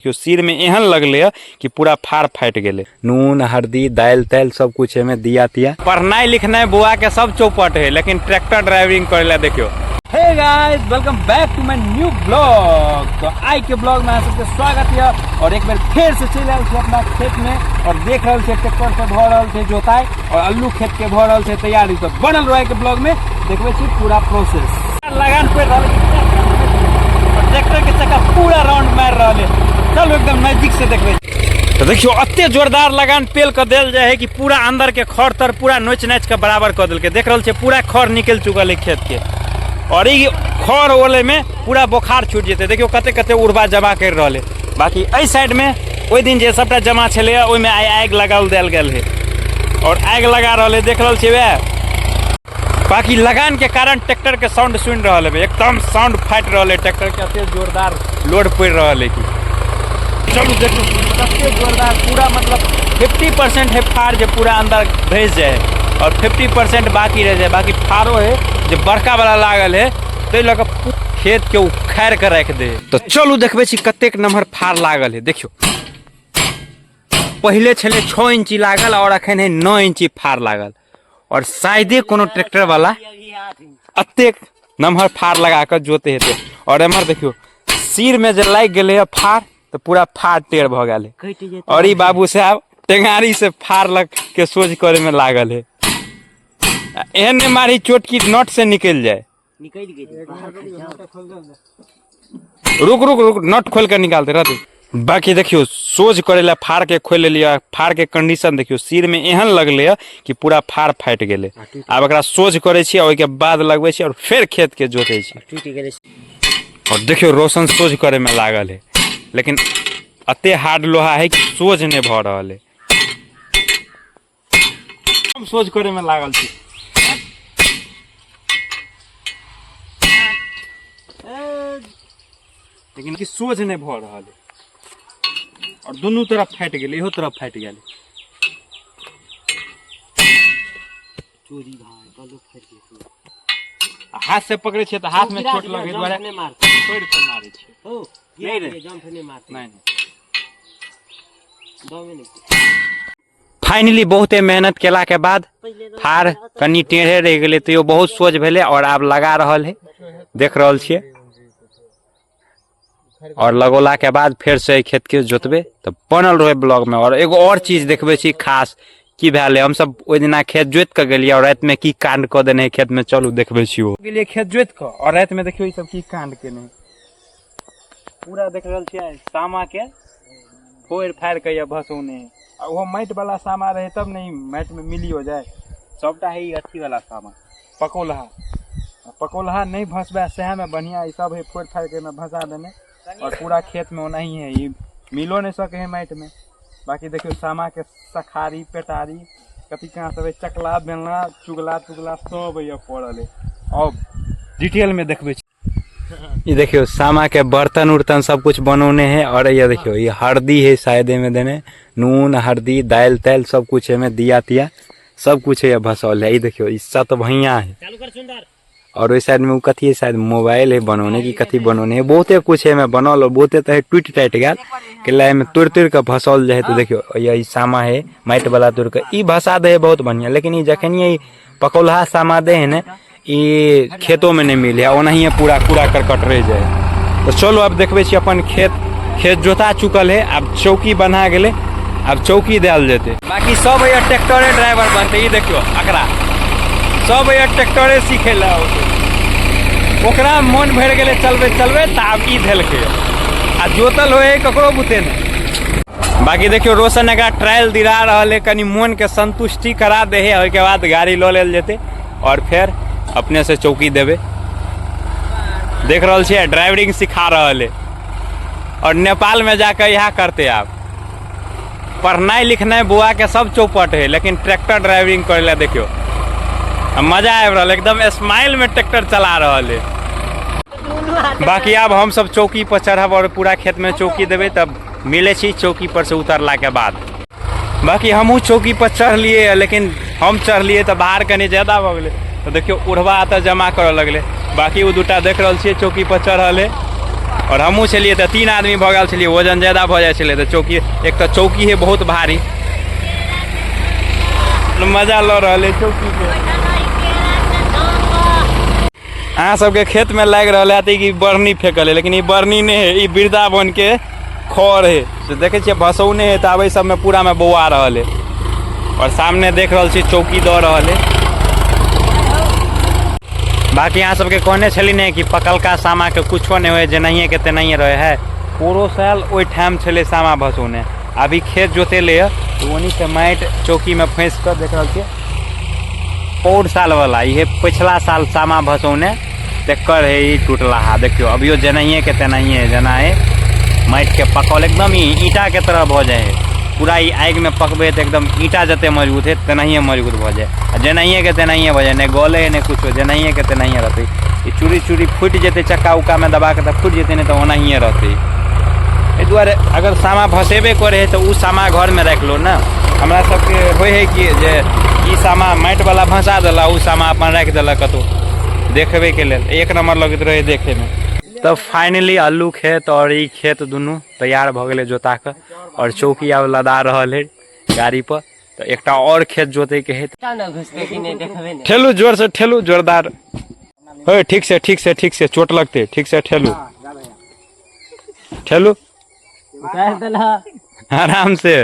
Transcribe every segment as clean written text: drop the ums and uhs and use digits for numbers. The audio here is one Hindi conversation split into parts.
क्यों सिर में एहन लगले कि पूरा फाड़ फाट गए। नून हल्दी दाल ताल सब कुछ में दिया तिया। पढ़ना लिखना बुआ के सब चौपट है, लेकिन ट्रैक्टर ड्राइविंग करे देखियो। Hey guys, welcome back to my new blog. तो आज के ब्लॉग में सबके स्वागत है और एक बार फिर से चल रहा है अपना खेत में और देख रहे थे ट्रैक्टर से भ रहा है जोताई और आलू खेत के भ रहा है तैयारी। तो बनल रहे के ब्लॉग में देखबे छी पूरा प्रोसेस। लगान पे ट्रैक्टर के चक्का पूरा राउंड मार रहा है। चलो एकदम नजदीक से देखबे। तो देखियो अत्ते जोरदार लगान पेल कर देल जाए है कि पूरा अंदर के खड़ तर पूरा नोच नाच के बराबर कर देल के। देख रहे पूरा खड़ निकल चुकल है खेत के और ये खड़ ओले में पूरा बुखार छूट जेते। देखियो कते कते उड़बा जमा कर रहा है। बाकी एहि साइड में ओहि दिन जे सबटा जमा छले ओहि में आग लगाल देल गेल है और आग लगा रहा है। देख रहे वह बाकी लगान के कारण ट्रैक्टर के साउंड सुन रहा है, एकदम साउंड फाट रहा है। ट्रैक्टर के अत्ते जोरदार लोड पड़ रहा है कि चलो देखो सबसे जोरदार पूरा मतलब 50% है फाड़ जो पूरा अंदर भेज जाए और 50% बाकी रह जाए। बाकी फाड़ो है जो बड़का वाला लागल है तो लग खेत के उखाड़ कर रख दे। तो चलू देखबे छी कतेक नंबर फाड़ लागल है। देखियो पहले छले 6 इंची लागल और अखन है 9 इंची फाड़ लागल और शायदे कोनो ट्रैक्टर वाला अतेक नंबर फाड़ लगा कर जोते हेते। और एमर देखियो सिर में जो लाग गए है फाड़ तो पूरा फाड़ टेढ़ भ गए और ई बाबू साहब टेंगारी से फाड़ लग के सोच करे में लागल है। एहन मारी चोट की नट से निकल जाए। रुक रुक रुक नट खोल कर निकालते रहते। बाकी देखियो सोच करे ला फाड़ के खोल लिया। फाड़ के कंडीशन देखियो सिर में एहन लगले कि पूरा फाड़ फाट गए। अब एकरा सोच करे छी और के बाद लगबे छी और फिर खेत के जोते छी। और देखियो रोशन सोच करे में लागल है, लेकिन अते हार्ड लोहा है कि सोच नहीं भ रहा है। हम सोच करे में लागल छी लेकिन कि सोच नहीं भ रहा है और दोनों तरफ फाट गए, इहो तरफ फाट गए। हाथ से पकड़े छे तो हाथ में चोट लगे द्वारा छोड़ के मारे छे। ओ नहीं रे जंप नहीं मारते नहीं। फाइनली बहुते मेहनत केला के बाद फाड़ कनी टेढ़े रह गए तो बहुत सोच भेले और अब लगा रहल है। देख रहल छिए और लगोला के बाद फिर से खेत के जोतबे तो बनल रहे ब्लॉग में। और एगो और चीज देखबे छी खास की भेले। हम सब ओइ दिना खेत जोत के गेलिए और रात में की कांड क देने खेत में। चलू देखबे छी ओ गेलिए खेत जोत के और रात में देखियो ई सब की कांड केने पूरा देख रहल छिए। सामा के फोड़ फाड़ के या भसौने और वो माइट वाला सामा रहे तब नहीं माइट में मिली हो जाए। सबटा है ई अथी वाला सामा पकोलहा। पकोलहा नहीं भसबे सह में बढ़िया ई सब है फोड़ फाड़ के में भसा देने और पूरा खेत में नहीं है ये मिलो नहीं सके है माइट में। बाकी देखियो सामा के सखारी पेटारी कथी कहाँ सब चकला बेलना चुगला तुगला सब ये पड़ल है और डिटेल में देखबे। ये देखियो सामा के बर्तन उर्तन सब कुछ बनौने हैं और ये देखियो ये हल्दी है शायद में देने नून हल्दी दाल ताल सब कुछ है में दिया तिया सब कुछ है भसौल है। ये देखियो इससा तो भैया है और वही साइड में कथी है शायद मोबाइल है बनौने की कथी बनौने है। बहुते कुछ है में बनल और बहुते तो है टूट टाइट गया के में तोड़ तोड़ के भसौल जाए। तो देखियो ये सामा है माइट वाला तोड़ के ई भसा दे है बहुत बढ़िया। लेकिन ये जखन ये पकौलहा सामा दे है ना ये खेतों में नहीं मिले ओनाही पूरा कूड़ा करकट रह जाए। तो चलो अब देखबे छी अपन खेत जोता चुकल है। अब चौकी बना गए अब चौकी दिल जेते। बाकी सब ये ट्रैक्टरे ड्राइवर बनते। ये देखियो अकरा सब ये ट्रैक्टरे सीखे ला ओकरा मन भर गए चलबे चलबे तब ई धेलके आ जोतल होए ककरो बुते नहीं। बाकी देखियो रोशन एकरा ट्रायल दिला रहा है कनी मन के संतुष्टि करा दे है। के बाद गाड़ी लो लेल जेते और फिर अपने से चौकी देवे। देख रहल छिए ड्राइविंग सिखा रहा है और नेपाल में जाकर यहाँ करते आप पढ़ना लिखना बुआ के सब चौपट है, लेकिन ट्रैक्टर ड्राइविंग करे ला देखियो मजा आ रहा है। एकदम स्माइल में ट्रैक्टर चला रहा है। बाकी अब हम सब चौकी पर चढ़ब और पूरा खेत में चौकी देवे तब मिले छी चौकी पर से उतरला के बाद। बाकी हमहू चौकी पर चढ़ लिए लेकिन हम चढ़ लिए तो बाहर कनी ज्यादा हो गए। तो देखियो उड़वा तो जमा करे लगले। बाकी वो दूटा देख रहा छे चौकी पर चढ़ल है और हमहूँ छलिए तो 3 आदमी भऽ गेल छलिए, वजन ज्यादा भऽ जाइ छलै तऽ चौकी, एक तो चौकी है बहुत भारी, मजा लऽ रहल है चौकी के। अहाँ सबके खेत में लाग रहा है कि बर्नी फेंकल है, लेकिन ये बर्नी नहीं है, ये वृंदावन के खर है। तो देखे छे भसौने है, तब सब में पूरा में बौआ रहा है। और सामने देख रहा छी चौकी दऽ रहा है। बाकी यहाँ सबके कहने छली नहीं कि पकलका सामा के कुछो नहीं हुए, जेनाहिए के तेनाहिए रहे है। पूरो साल ओहि ठाम छले सामा भसौने। अभी खेत जोतेले तो वहीं से माटि चौकी में फंस कर देख रहा छे। पौर साल वाला ये पिछला साल सामा भसौने तेकर है, ये टूटला है। देखियो अभियो जेनाहिए के तेनाहिए जना है, माटि के पकल एकदम ही ईटा के तरह भ जाए है। पूरा ही आग में पकबे तो एकदम ईटा जते मजबूत है तेनाहिए मजबूत भ जाए। जेनाहिए के तेनाहिए भ जाए, नहीं गले नहीं कुछ, जेनाहिए के तेनाहिए रहते। ये चूड़ी चूड़ी फूट जेते, चक्का उक्का में दबा के फूट जेते, नहीं तो ओनाहिए रहते। एहि दुआरे अगर सामा भसेबे करे है तो उ सामा घर में रख लो ना। हमरा सबके होय है कि जे ई सामा माटि वाला भसा देला, उ सामा अपन रख देला कतौ देखबे के लेल, एक नंबर लगत रहे देखे में। तब फाइनली अल्लू खेत और ई खेत दुनू तैयार भ गेले जोता के, और चौकी आब लदा रहल है गाड़ी पर। तो एकटा और खेत जोते के है, ठेलू जोर से, ठेलू जोरदार। हो ठीक से ठीक से ठीक से, चोट लगते, ठीक से ठेलू ठेलू आराम से।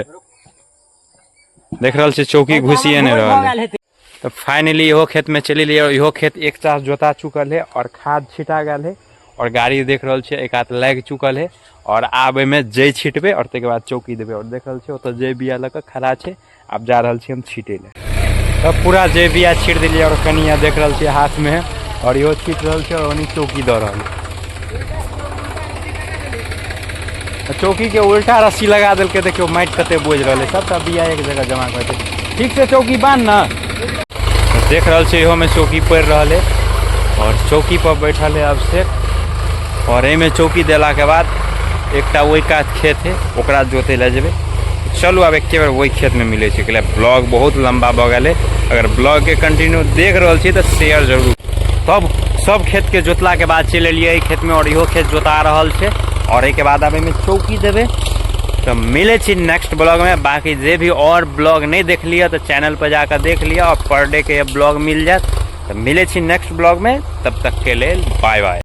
देख रहा छे चौकी घुसिए नहीं रहा। तो फाइनली इहो खेत में चली लिए, और इहो खेत एक चास जोता चुकल है और खाद छिटा गया है, और गाड़ी देख रहा छे एक हाथ लग चुकल है। और आब में जय छिटबे और तक बाद चौकी देवे। और देख रहा छे तो जय बिया लग खड़ा छे, अब जा रहा छे हम छीटे ले। तब पूरा जय बिया छीट दिलिए, और कनिया देख रहा छे हाथ में, और इहो छीट रहा छे, और वहीं चौकी दे रहा है। चौकी के उल्टा रस्सी लगा दिल के, देखियो माटि कते बोझ रहा है, सब बिया एक जगह जमा कर दे। ठीक से चौकी बांध ना। तो देख रहा छे इहो में चौकी पड़ रहा है, और चौकी पर बैठल है अभिषेक। और एमे चौकी देला के बाद एकटा वही का खेत है, ओकरा जोते ले जेबे। चलू अब एक बार वही खेत में मिले छे। ब्लॉग बहुत लंबा भ गए, अगर ब्लॉग के कंटिन्यू देख रहा छी तो शेयर जरूर। तब सब खेत के जोतला के बाद चले लिए खेत में, और इहो खेत जोता रहा है। और एक बाद अब में चौकी देवे। तो मिले छी नेक्स्ट ब्लॉग में। बाकी जे भी और ब्लॉग नहीं देख लिया तो चैनल पर जाकर देख लिया, और पर डे के ब्लॉग मिल जाए। तो मिले छी नेक्स्ट ब्लॉग में, तब तक के लिए बाय बाय।